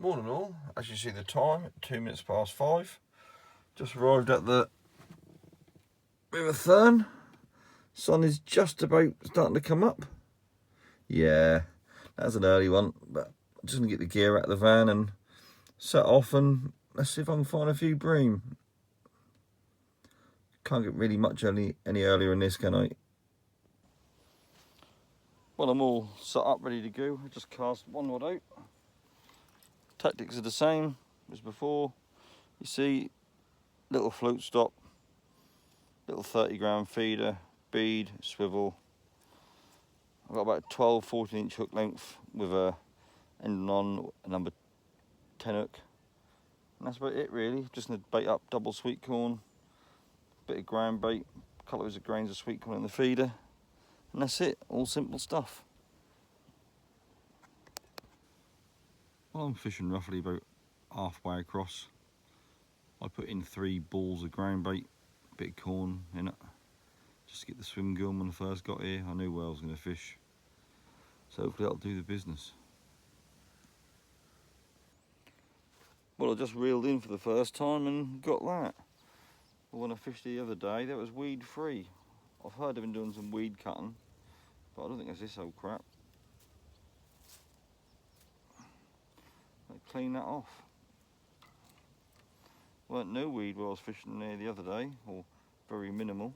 Morning all, as you see the time, 2 minutes past 5. Just arrived at the River Thurne. Sun is just about starting to come up. Yeah, that's an early one, but I'm just going to get the gear out of the van and set off and let's see if I can find a few bream. Can't get really much any earlier in this, can I? Well, I'm all set up, ready to go. I just cast one rod out. Tactics are the same as before. You see, little float stop, little 30-gram feeder, bead, swivel. I've got about a 12-14 inch hook length with a ending on a number 10 hook. And that's about it really. Just going to bait up double sweet corn, bit of ground bait, a couple of grains of sweet corn in the feeder. And that's it, all simple stuff. Well, I'm fishing roughly about halfway across. I put in 3 balls of ground bait, a bit of corn in it, just to get the swim going when I first got here. I knew where I was going to fish, so hopefully that'll do the business. Well, I just reeled in for the first time and got that. But when I fished the other day, that was weed free. I've heard they've been doing some weed cutting, but I don't think it's this old crap. I'll clean that off. Weren't no weed where I was fishing there the other day, or very minimal.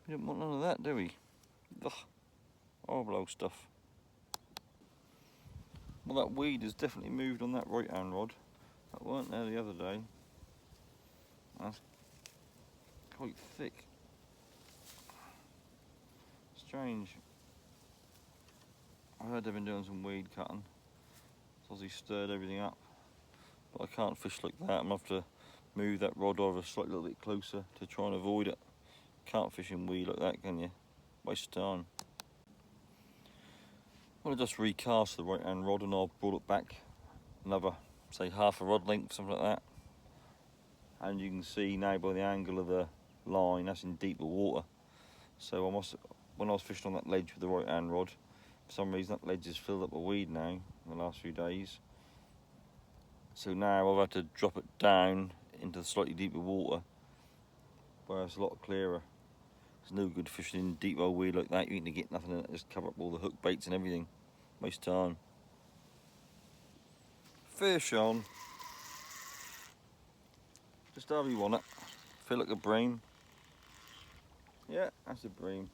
We didn't want none of that, do we? Ugh, horrible old stuff. Well, that weed has definitely moved on that right hand rod. That weren't there the other day. That's quite thick. Strange. I heard they've been doing some weed cutting. It's obviously stirred everything up. But I can't fish like that. I'm going to have to move that rod over a slightly little bit closer to try and avoid it. Can't fish in weed like that, can you? Waste of time. Well, I just recast the right hand rod and I've brought it back another, say, half a rod length, something like that. And you can see now by the angle of the line, that's in deeper water. So when I was fishing on that ledge with the right hand rod, for some reason that ledge is filled up with weed now in the last few days. So now I've had to drop it down into the slightly deeper water where it's a lot clearer. It's no good fishing in deep old weed like that. You ain't gonna get nothing in it, just cover up all the hook baits and everything. Waste time. Fish on. Just however you want it. Feel like a bream. Yeah, that's a bream.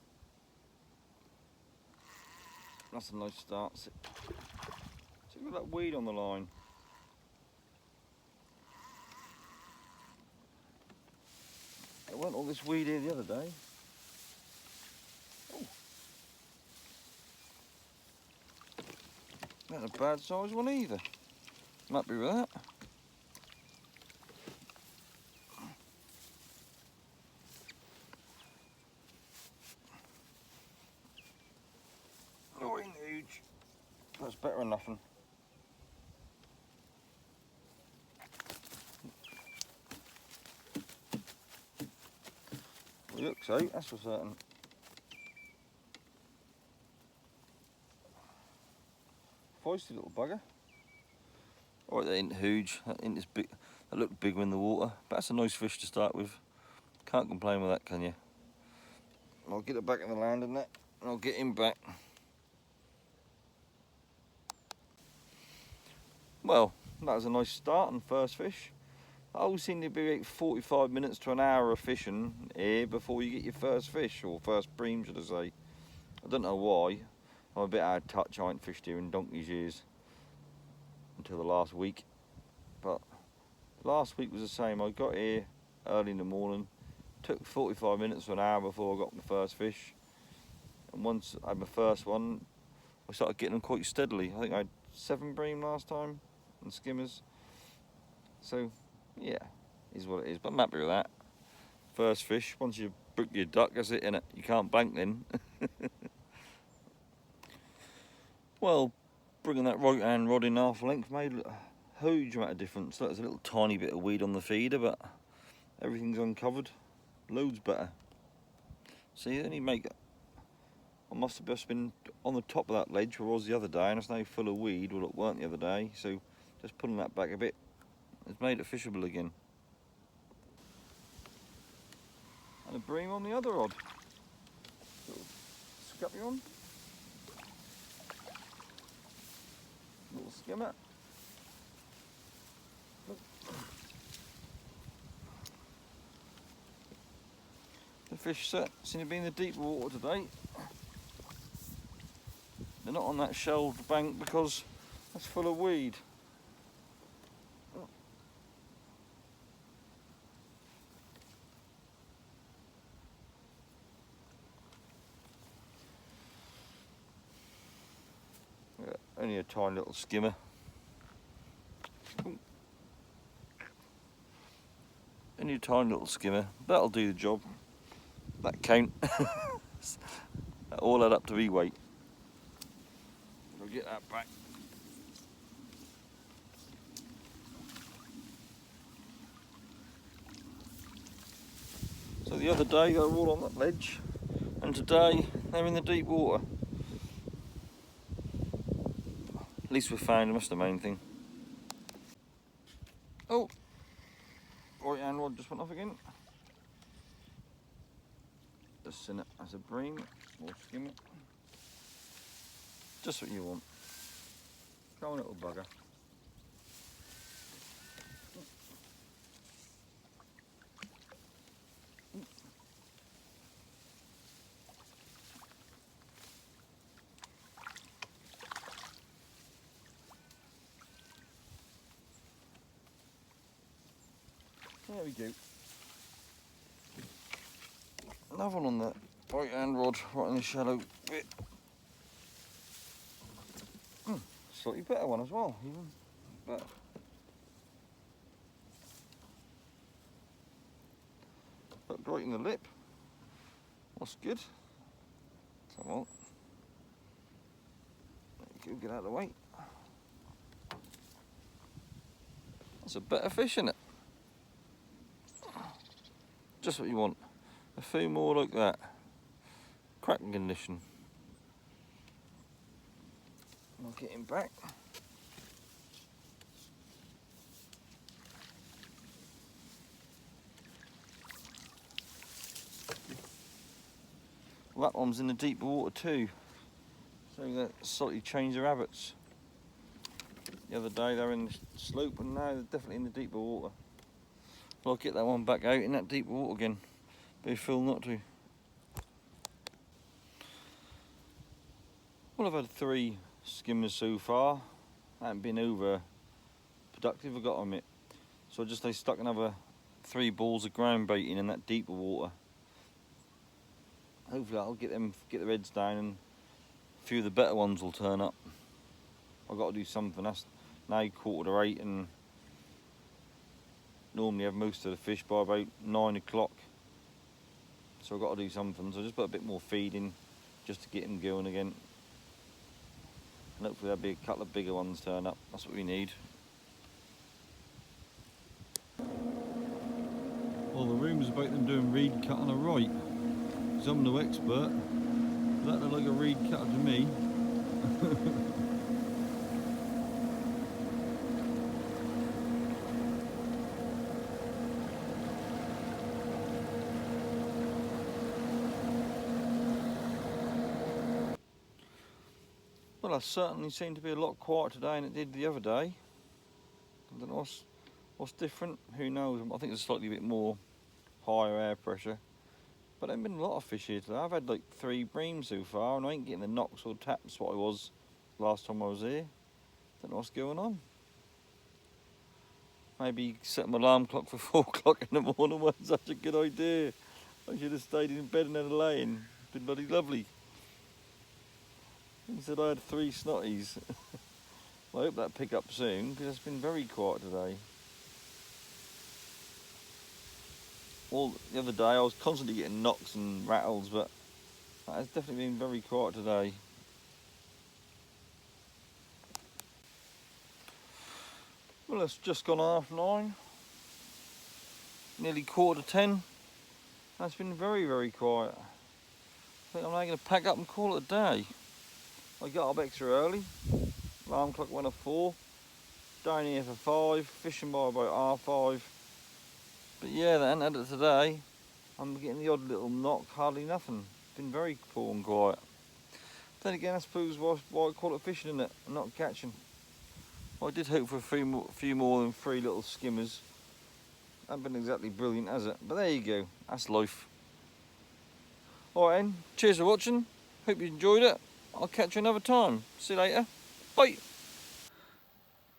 That's a nice start. So look at that weed on the line. There weren't all this weed here the other day. Oh. Not a bad size one either. I'm happy with that. Oh, ain't huge. That's better than nothing. Well, looks out, that's for certain. Feisty little bugger. Alright, that ain't huge. That ain't as big. That looked bigger in the water, but that's a nice fish to start with. Can't complain with that, can you? I'll get it back in the land and that, and I'll get him back. Well, that was a nice start and first fish. I always seem to be about 45 minutes to an hour of fishing here before you get your first fish, or first bream, should I say. I don't know why. I'm a bit out of touch. I ain't fished here in donkey's years until the last week. But last week was the same. I got here early in the morning, took 45 minutes to an hour before I got my first fish. And once I had my first one, I started getting them quite steadily. I think I had 7 bream last time and skimmers. So, yeah, is what it is. But I'm happy with that. First fish, once you book your duck, that's it, innit? You can't blank then. Well, bringing that right hand rod in half length made a huge amount of difference. There's a little tiny bit of weed on the feeder, but everything's uncovered. Loads better. See, only make I must have just been on the top of that ledge where I was the other day, and it's now full of weed. Well, it weren't the other day, so just pulling that back a bit, it's made it fishable again. And a bream on the other rod. Little scuppy on. Little skimmer. The fish seem to be in the deep water today. They're not on that shelved bank because that's full of weed. Yeah, only a tiny little skimmer. Only a tiny little skimmer. That'll do the job. That count. That all add up to weight. I'll get that back. So the other day they were all on that ledge, and today they're in the deep water. At least we found them, that's the main thing. Oh! Right hand rod just went off again. Just seen it as a bream or skimmer. Just what you want. Come on, little bugger. There we go. Another one on that right hand rod, right in the shallow bit. Slightly better one as well, even. But hooked right in the lip. That's good. Come on. There you go, get out of the way. That's a better fish, isn't it? Just what you want. A few more like that. Cracking condition. I'll get him back. Well, that one's in the deep water too. So that slightly changed their habits. The other day they were in the slope, and now they're definitely in the deeper water. Well, I'll get that one back out in that deep water again. Be a fool not to. Well, I've had 3 skimmers so far. I haven't been over productive, I've got to admit. So I stuck another 3 balls of ground baiting in that deeper water. Hopefully I'll get the heads down, and a few of the better ones will turn up. I've got to do something. That's now 7:45, and normally have most of the fish by about 9 o'clock. So I've got to do something. So I just put a bit more feed in just to get them going again. And hopefully there'll be a couple of bigger ones turn up. That's what we need. Well, the rumours about them doing reed cut on a right. Because I'm no expert. That looked like a reed cutter to me. Well, I certainly seemed to be a lot quieter today than it did the other day. I don't know what's different, who knows. I think there's slightly a bit more higher air pressure. But there have been a lot of fish here today. I've had like 3 breams so far, and I ain't getting the knocks or taps what I was last time I was here. Don't know what's going on. Maybe set my alarm clock for 4 o'clock in the morning wasn't such a good idea. I should have stayed in bed and had a lay-in. It's been bloody lovely. He said I had 3 snotties. Well, I hope that pick up soon, because it's been very quiet today. Well, the other day I was constantly getting knocks and rattles, but that has definitely been very quiet today. Well, it's just gone 9:30, nearly 9:45. That's been very, very quiet. I think I'm now going to pack up and call it a day. I got up extra early. Alarm clock went at 4. Down here for 5. Fishing by about 5:30. But yeah, that ain't had it today. I'm getting the odd little knock, hardly nothing. Been very poor and quiet. Then again, I suppose why I call it fishing, innit? Not catching. Well, I did hope for a few more than 3 little skimmers. Hasn't been exactly brilliant, has it? But there you go. That's life. Alright then, cheers for watching. Hope you enjoyed it. I'll catch you another time. See you later. Bye.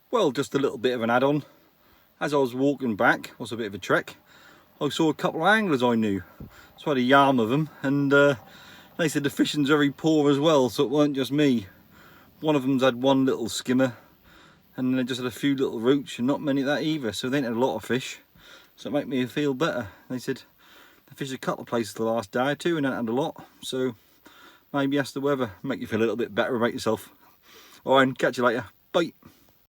Well, just a little bit of an add-on. As I was walking back, it was a bit of a trek, I saw a couple of anglers I knew. So I had a yarn with them, and they said the fishing's very poor as well, so it weren't just me. One of them's had 1 little skimmer, and they just had a few little roach, and not many of that either, so they ain't had a lot of fish. So it made me feel better. They said they fished a couple of places the last day or 2 and ain't had a lot, so maybe that's the weather. Make you feel a little bit better about yourself. Alright, catch you later. Bye.